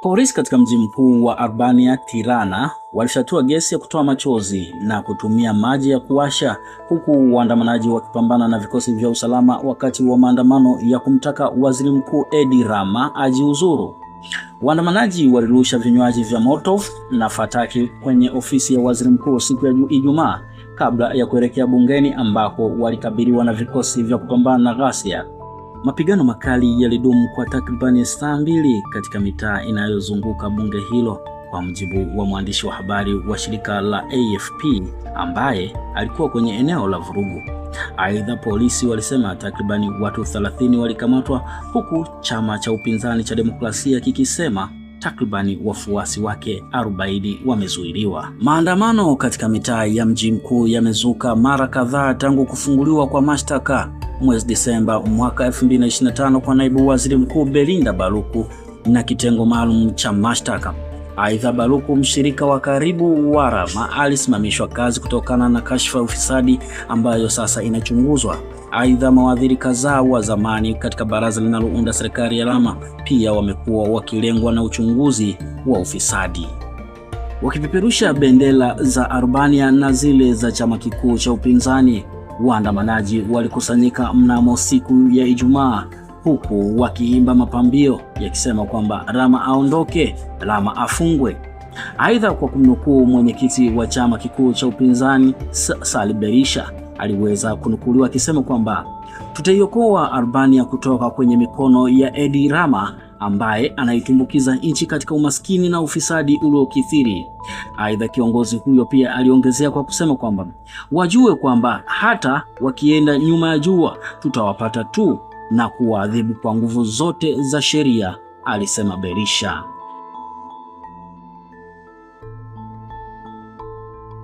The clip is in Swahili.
Polisi katika mji mkuu wa Albania, Tirana, walifyatua gesi ya kutoa machozi na kutumia maji ya kuwasha, huku waandamanaji wakipambana na vikosi vya usalama wakati wa maandamano ya kumtaka Waziri Mkuu Edi Rama ajiuzuru. Waandamanaji walirusha vinywaji vya Molotov na fataki kwenye ofisi ya Waziri Mkuu siku ya Ijumaa kabla ya kuelekea bungeni ambako walikabiliwa na vikosi vya kupambana na ghasia. Mapigano makali yalidumu kwa takribani saa 2 katika mitaa inayozunguka bunge hilo, kwa mujibu wa mwandishi wa habari wa shirika la AFP ambaye alikuwa kwenye eneo la vurugu. Aidha, polisi walisema takribani watu 30 walikamatwa, huku chama cha upinzani cha demokrasia kikisema takribani wafuasi wake 40 wamezuiliwa. Maandamano katika mitaa ya mji mkuu yamezuka mara kadhaa tangu kufunguliwa kwa mashtaka mwezi Disemba mwaka 2025 kwa naibu waziri mkuu Belinda Baluku na kitengo maalum cha mashtaka. Aidha, Baluku, mshirika wa karibu wa Rama, alisimamishwa kazi kutokana na kashfa ya ufisadi ambayo sasa inachunguzwa. Aidha, mawaziri kadhaa wa zamani katika baraza linalounda serikali ya Rama pia wamekuwa wakilengwa na uchunguzi wa ufisadi. Wakipeperusha bendera za Albania na zile za chama kikuu cha upinzani, waandamanaji walikusanyika mnamo siku ya Ijumaa, huku wakiimba mapambio yakisema kwamba Rama aondoke, Rama afungwe. Aidha, kwa kumnukuu mwenyekiti wa chama kikuu cha upinzani Sali Berisha, aliweza kunukuliwa akisema kwamba tutaiokoa Albania kutoka kwenye mikono ya Edi Rama ambaye anaitumbukiza nchi katika umaskini na ufisadi uliokithiri. Aidha, kiongozi huyo pia aliongezea kwa kusema kwamba wajue kwamba hata wakienda nyuma ya jua tutawapata tu na kuwaadhibu kwa nguvu zote za sheria, alisema Berisha.